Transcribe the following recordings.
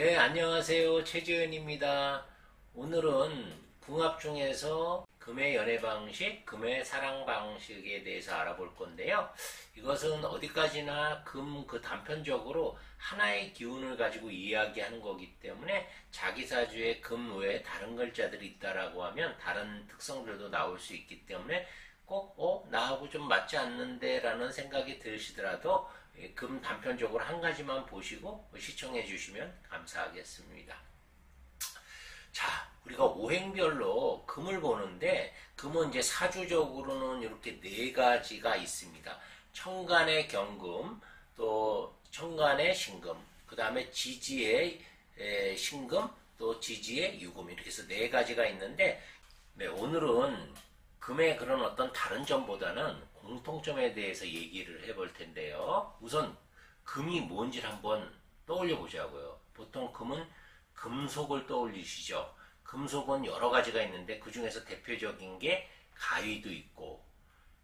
네, 안녕하세요. 최지은입니다. 오늘은 궁합 중에서 금의 연애 방식, 금의 사랑 방식에 대해서 알아볼 건데요. 이것은 어디까지나 금 그 단편적으로 하나의 기운을 가지고 이야기하는 거기 때문에 자기 사주에 금 외에 다른 글자들이 있다라고 하면 다른 특성들도 나올 수 있기 때문에 꼭 나하고 좀 맞지 않는데 라는 생각이 드시더라도 금 단편적으로 한 가지만 보시고 시청해 주시면 감사하겠습니다. 자, 우리가 오행별로 금을 보는데 금은 이제 사주적으로는 이렇게 네 가지가 있습니다. 천간의 경금, 또 천간의 신금, 그 다음에 지지의 신금, 또 지지의 유금, 이렇게 해서 네 가지가 있는데, 네, 오늘은 금의 그런 어떤 다른 점보다는 공통점에 대해서 얘기를 해볼 텐데요. 우선 금이 뭔지를 한번 떠올려 보자고요. 보통 금은 금속을 떠올리시죠. 금속은 여러 가지가 있는데 그 중에서 대표적인 게 가위도 있고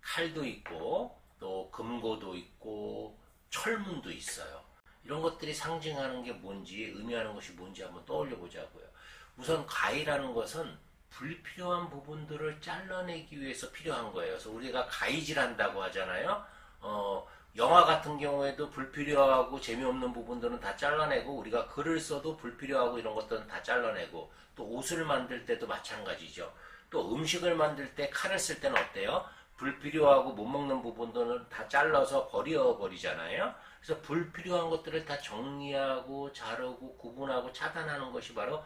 칼도 있고 또 금고도 있고 철문도 있어요. 이런 것들이 상징하는 게 뭔지, 의미하는 것이 뭔지 한번 떠올려 보자고요. 우선 가위라는 것은 불필요한 부분들을 잘라내기 위해서 필요한 거예요. 그래서 우리가 가위질 한다고 하잖아요. 영화 같은 경우에도 불필요하고 재미없는 부분들은 다 잘라내고, 우리가 글을 써도 불필요하고 이런 것들은 다 잘라내고, 또 옷을 만들 때도 마찬가지죠. 또 음식을 만들 때 칼을 쓸 때는 어때요? 불필요하고 못 먹는 부분들은 다 잘라서 버려버리잖아요. 그래서 불필요한 것들을 다 정리하고 자르고 구분하고 차단하는 것이 바로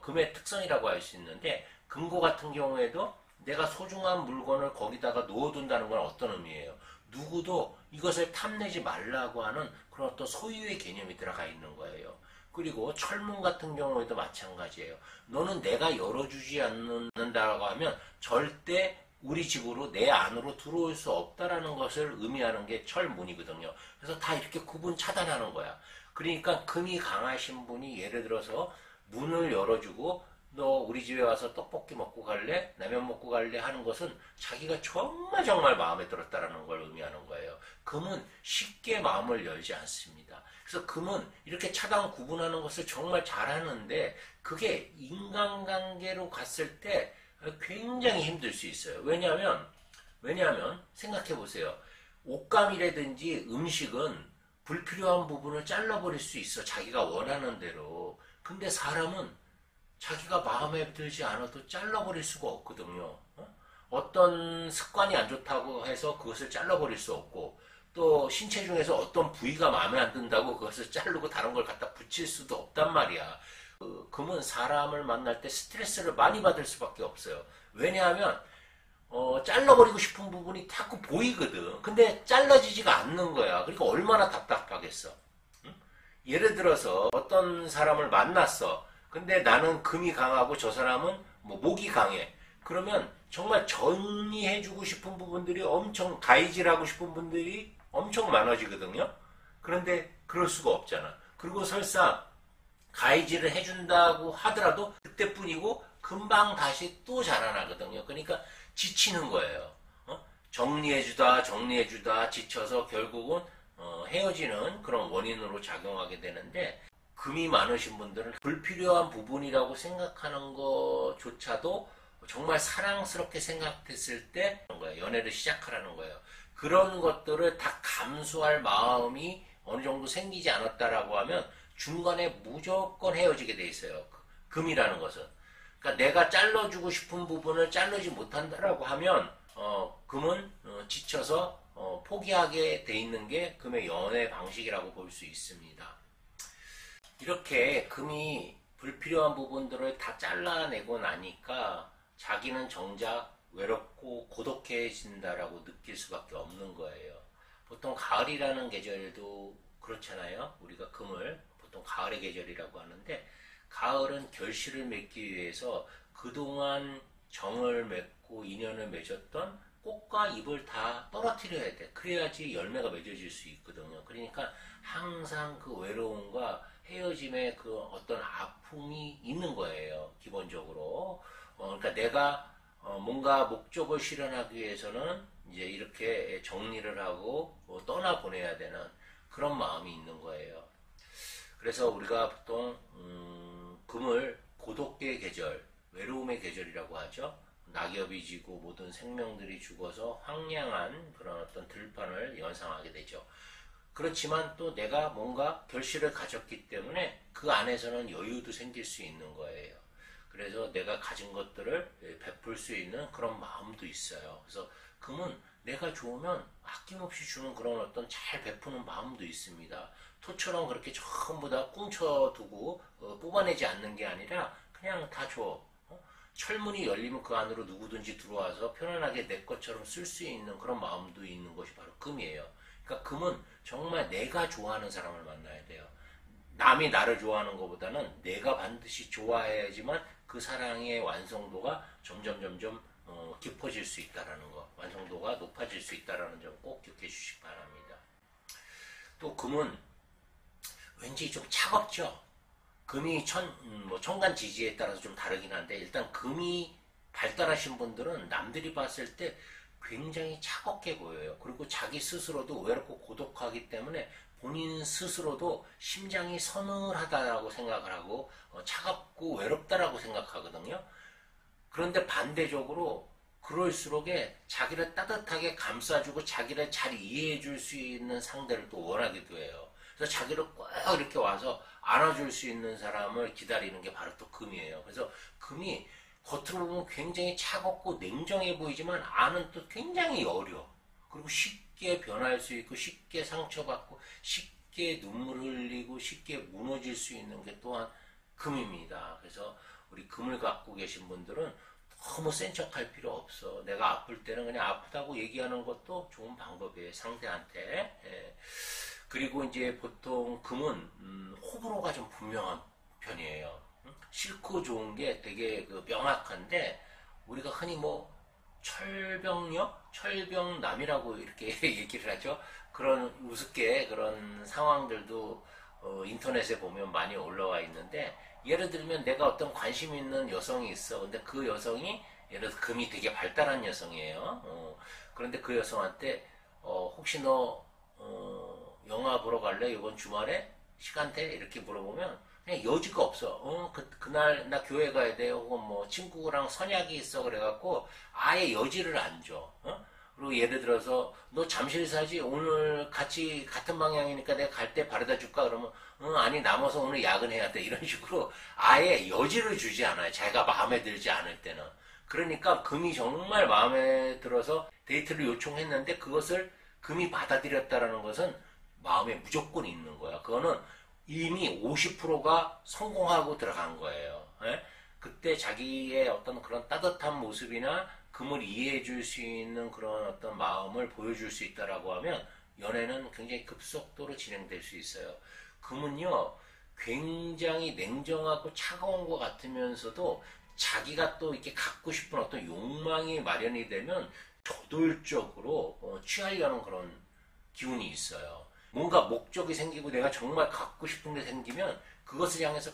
금의 특성이라고 할 수 있는데, 금고 같은 경우에도 내가 소중한 물건을 거기다가 넣어둔다는 건 어떤 의미예요? 누구도 이것을 탐내지 말라고 하는 그런 어떤 소유의 개념이 들어가 있는 거예요. 그리고 철문 같은 경우에도 마찬가지예요. 너는 내가 열어주지 않는다라고 하면 절대 우리 집으로, 내 안으로 들어올 수 없다라는 것을 의미하는 게 철문이거든요. 그래서 다 이렇게 구분 차단하는 거야. 그러니까 금이 강하신 분이 예를 들어서 문을 열어주고 너 우리 집에 와서 떡볶이 먹고 갈래? 라면 먹고 갈래? 하는 것은 자기가 정말 마음에 들었다라는 걸 의미하는 거예요. 금은 쉽게 마음을 열지 않습니다. 그래서 금은 이렇게 차단 구분하는 것을 정말 잘하는데 그게 인간관계로 갔을 때 굉장히 힘들 수 있어요. 왜냐하면 생각해 보세요. 옷감이라든지 음식은 불필요한 부분을 잘라버릴 수 있어. 자기가 원하는 대로. 근데 사람은 자기가 마음에 들지 않아도 잘라버릴 수가 없거든요. 어떤 습관이 안 좋다고 해서 그것을 잘라버릴 수 없고, 또 신체 중에서 어떤 부위가 마음에 안 든다고 그것을 자르고 다른 걸 갖다 붙일 수도 없단 말이야. 금은 사람을 만날 때 스트레스를 많이 받을 수밖에 없어요. 왜냐하면 잘라버리고 싶은 부분이 자꾸 보이거든. 근데 잘라지지가 않는 거야. 그러니까 얼마나 답답하겠어. 응? 예를 들어서 어떤 사람을 만났어. 근데 나는 금이 강하고 저 사람은 뭐 목이 강해. 그러면 정말 정리해주고 싶은 부분들이 엄청, 가위질하고 싶은 분들이 엄청 많아지거든요. 그런데 그럴 수가 없잖아. 그리고 설사 가위질을 해준다고 하더라도 그때뿐이고 금방 다시 또 자라나거든요. 그러니까 지치는 거예요. 정리해주다 지쳐서 결국은 헤어지는 그런 원인으로 작용하게 되는데, 금이 많으신 분들은 불필요한 부분이라고 생각하는 것조차도 정말 사랑스럽게 생각했을 때 연애를 시작하라는 거예요. 그런 것들을 다 감수할 마음이 어느 정도 생기지 않았다라고 하면 중간에 무조건 헤어지게 돼 있어요. 금이라는 것은. 그러니까 내가 잘라주고 싶은 부분을 자르지 못한다라고 하면 금은 지쳐서 포기하게 돼 있는 게 금의 연애 방식이라고 볼 수 있습니다. 이렇게 금이 불필요한 부분들을 다 잘라내고 나니까 자기는 정작 외롭고 고독해진다라고 느낄 수밖에 없는 거예요. 보통 가을이라는 계절도 그렇잖아요. 우리가 금을 보통 가을의 계절이라고 하는데, 가을은 결실을 맺기 위해서 그동안 정을 맺고 인연을 맺었던 꽃과 잎을 다 떨어뜨려야 돼. 그래야지 열매가 맺어질 수 있거든요. 그러니까 항상 그 외로움과 헤어짐의 그 어떤 아픔이 있는 거예요. 기본적으로. 그러니까 내가 뭔가 목적을 실현하기 위해서는 이제 이렇게 정리를 하고 떠나보내야 되는 그런 마음이 있는 거예요. 그래서 우리가 보통 금을 고독의 계절, 외로움의 계절이라고 하죠. 낙엽이 지고 모든 생명들이 죽어서 황량한 그런 어떤 들판을 연상하게 되죠. 그렇지만 또 내가 뭔가 결실을 가졌기 때문에 그 안에서는 여유도 생길 수 있는 거예요. 그래서 내가 가진 것들을 베풀 수 있는 그런 마음도 있어요. 그래서 금은 내가 좋으면 아낌없이 주는 그런 어떤 잘 베푸는 마음도 있습니다. 토처럼 그렇게 전부 다 꽁쳐두고 뽑아내지 않는 게 아니라 그냥 다 줘. 철문이 열리면 그 안으로 누구든지 들어와서 편안하게 내 것처럼 쓸 수 있는 그런 마음도 있는 것이 바로 금이에요. 그러니까 금은 정말 내가 좋아하는 사람을 만나야 돼요. 남이 나를 좋아하는 것보다는 내가 반드시 좋아해야지만 그 사랑의 완성도가 점점 깊어질 수 있다는 거, 완성도가 높아질 수 있다는 점 꼭 기억해 주시기 바랍니다. 또 금은 왠지 좀 차갑죠. 금이 청간 지지에 따라서 좀 다르긴 한데 일단 금이 발달하신 분들은 남들이 봤을 때 굉장히 차갑게 보여요. 그리고 자기 스스로도 외롭고 고독하기 때문에 본인 스스로도 심장이 서늘하다라고 생각을 하고 차갑고 외롭다라고 생각하거든요. 그런데 반대적으로 그럴수록에 자기를 따뜻하게 감싸주고 자기를 잘 이해해 줄 수 있는 상대를 또 원하기도 해요. 그래서 자기를 꼭 이렇게 와서 안아줄 수 있는 사람을 기다리는 게 바로 또 금이에요. 그래서 금이 겉으로 보면 굉장히 차갑고 냉정해 보이지만 안은 또 굉장히 여려. 그리고 쉽게 변할 수 있고 쉽게 상처받고 쉽게 눈물 흘리고 쉽게 무너질 수 있는 게 또한 금입니다. 그래서 우리 금을 갖고 계신 분들은 너무 센 척할 필요 없어. 내가 아플 때는 그냥 아프다고 얘기하는 것도 좋은 방법이에요. 상대한테. 예. 그리고 이제 보통 금은 호불호가 좀 분명한 편이에요. 싫고 좋은 게 되게 명확한데 우리가 흔히 뭐 철병녀, 철병남이라고 이렇게 얘기를 하죠. 그런 우습게 그런 상황들도 인터넷에 보면 많이 올라와 있는데 예를 들면 내가 어떤 관심 있는 여성이 있어. 근데 그 여성이 예를 들어서 금이 되게 발달한 여성이에요. 그런데 그 여성한테 혹시 너 영화 보러 갈래? 이번 주말에 시간 돼? 이렇게 물어보면 그냥 여지가 없어. 그날 나 교회 가야 돼. 혹은 뭐 친구랑 선약이 있어. 그래갖고 아예 여지를 안 줘. 그리고 예를 들어서 너 잠실 사지? 오늘 같이 같은 방향이니까 내가 갈 때 바래다 줄까? 그러면 아니 남아서 오늘 야근해야 돼. 이런 식으로 아예 여지를 주지 않아요. 자기가 마음에 들지 않을 때는. 그러니까 금이 정말 마음에 들어서 데이트를 요청했는데 그것을 금이 받아들였다라는 것은 마음에 무조건 있는 거야. 그거는 이미 50%가 성공하고 들어간 거예요. 예? 그때 자기의 어떤 그런 따뜻한 모습이나 금을 이해해 줄 수 있는 그런 어떤 마음을 보여줄 수 있다라고 하면 연애는 굉장히 급속도로 진행될 수 있어요. 금은요, 굉장히 냉정하고 차가운 것 같으면서도 자기가 또 이렇게 갖고 싶은 어떤 욕망이 마련이 되면 저돌적으로 취하려는 그런 기운이 있어요. 뭔가 목적이 생기고 내가 정말 갖고 싶은 게 생기면 그것을 향해서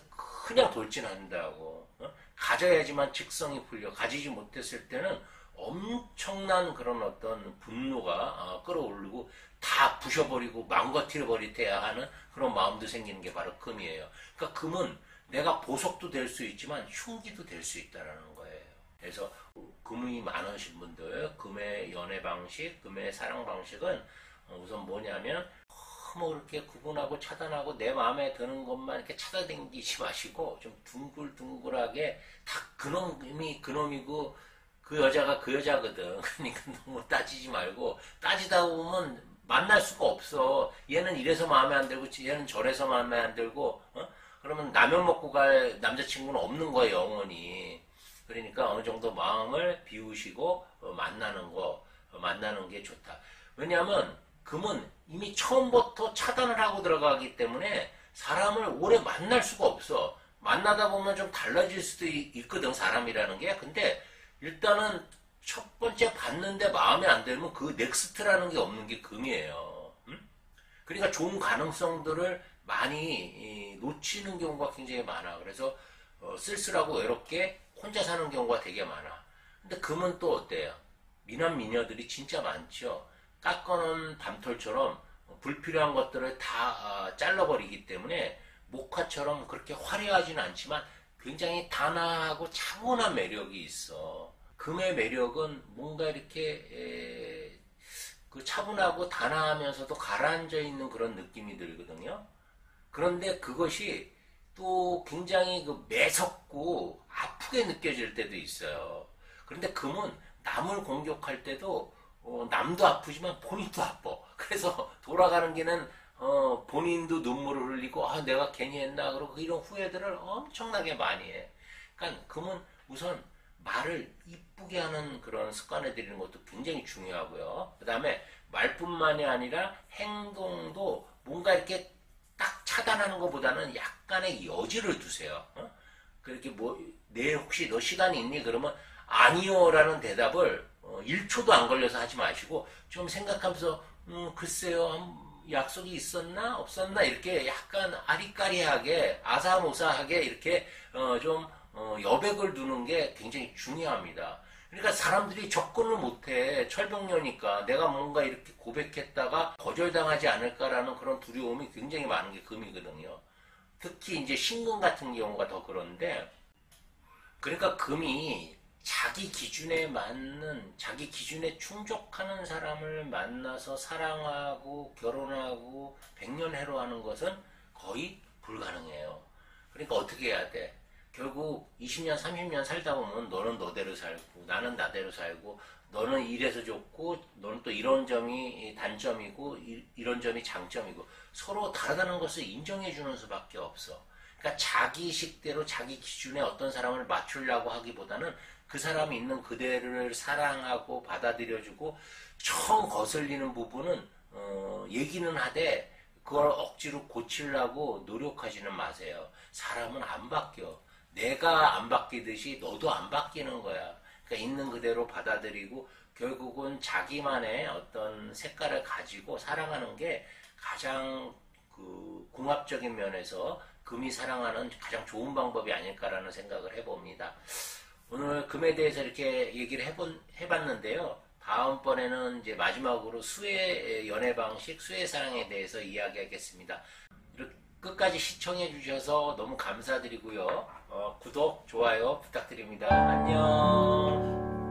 그냥 돌진한다고. 가져야지만 직성이 풀려. 가지지 못했을 때는 엄청난 그런 어떤 분노가 끌어오르고 다 부셔버리고 망가뜨려버려야 하는 그런 마음도 생기는 게 바로 금이에요. 그러니까 금은 내가 보석도 될 수 있지만 흉기도 될 수 있다는 거예요. 그래서 금이 많으신 분들, 금의 연애 방식, 금의 사랑 방식은 우선 뭐냐면 너무 그렇게 구분하고 차단하고 내 마음에 드는 것만 이렇게 찾아다니지 마시고 좀 둥글둥글하게 다 그놈이 그놈이고 그 여자가 그 여자거든. 그러니까 너무 따지지 말고 따지다 보면 만날 수가 없어. 얘는 이래서 마음에 안 들고 얘는 저래서 마음에 안 들고 그러면 라면 먹고 갈 남자친구는 없는 거예요, 영원히. 그러니까 어느 정도 마음을 비우시고 만나는 게 좋다. 왜냐하면 금은 이미 처음부터 차단을 하고 들어가기 때문에 사람을 오래 만날 수가 없어. 만나다 보면 좀 달라질 수도 있거든, 사람이라는 게. 근데 일단은 첫 번째 봤는데 마음에 안 들면 그 넥스트라는 게 없는 게 금이에요. 그러니까 좋은 가능성들을 많이 놓치는 경우가 굉장히 많아. 그래서 쓸쓸하고 외롭게 혼자 사는 경우가 되게 많아. 근데 금은 또 어때요? 미남 미녀들이 진짜 많죠. 깎아놓은 밤톨처럼 불필요한 것들을 다 잘라버리기 때문에 목화처럼 그렇게 화려하진 않지만 굉장히 단아하고 차분한 매력이 있어. 금의 매력은 뭔가 이렇게 그 차분하고 단아하면서도 가라앉아 있는 그런 느낌이 들거든요. 그런데 그것이 또 굉장히 그 매섭고 아프게 느껴질 때도 있어요. 그런데 금은 남을 공격할 때도 남도 아프지만 본인도 아파. 그래서 돌아가는 길은 본인도 눈물을 흘리고 내가 괜히 했나 그러고 이런 후회들을 엄청나게 많이 해. 그러니까 금은 우선 말을 이쁘게 하는 그런 습관을 들이는 것도 굉장히 중요하고요. 그 다음에 말뿐만이 아니라 행동도 뭔가 이렇게 딱 차단하는 것보다는 약간의 여지를 두세요. 그렇게 내일 혹시 너 시간이 있니? 그러면 아니요라는 대답을 1초도 안 걸려서 하지 마시고 좀 생각하면서 글쎄요 약속이 있었나 없었나 이렇게 약간 아리까리하게 아사모사하게 이렇게 좀 여백을 두는 게 굉장히 중요합니다. 그러니까 사람들이 접근을 못해. 철벽녀니까 내가 뭔가 이렇게 고백했다가 거절당하지 않을까라는 그런 두려움이 굉장히 많은 게 금이거든요. 특히 이제 신금 같은 경우가 더 그런데, 그러니까 금이 자기 기준에 맞는, 자기 기준에 충족하는 사람을 만나서 사랑하고 결혼하고 백년해로 하는 것은 거의 불가능해요. 그러니까 어떻게 해야 돼? 결국 20년, 30년 살다 보면 너는 너대로 살고 나는 나대로 살고 너는 이래서 좋고 너는 또 이런 점이 단점이고 이런 점이 장점이고 서로 다르다는 것을 인정해 주는 수밖에 없어. 그러니까 자기 식대로 자기 기준에 어떤 사람을 맞추려고 하기보다는 그 사람이 있는 그대를 사랑하고 받아들여주고 처음 거슬리는 부분은 얘기는 하되 그걸 억지로 고치려고 노력하지는 마세요. 사람은 안 바뀌어. 내가 안 바뀌듯이 너도 안 바뀌는 거야. 그러니까 있는 그대로 받아들이고 결국은 자기만의 어떤 색깔을 가지고 사랑하는 게 가장 그 궁합적인 면에서 금이 사랑하는 가장 좋은 방법이 아닐까라는 생각을 해봅니다. 오늘 금에 대해서 이렇게 얘기를 해봤는데요. 다음번에는 이제 마지막으로 수의 연애 방식, 수의 사랑에 대해서 이야기하겠습니다. 끝까지 시청해 주셔서 너무 감사드리고요. 구독, 좋아요 부탁드립니다. 안녕.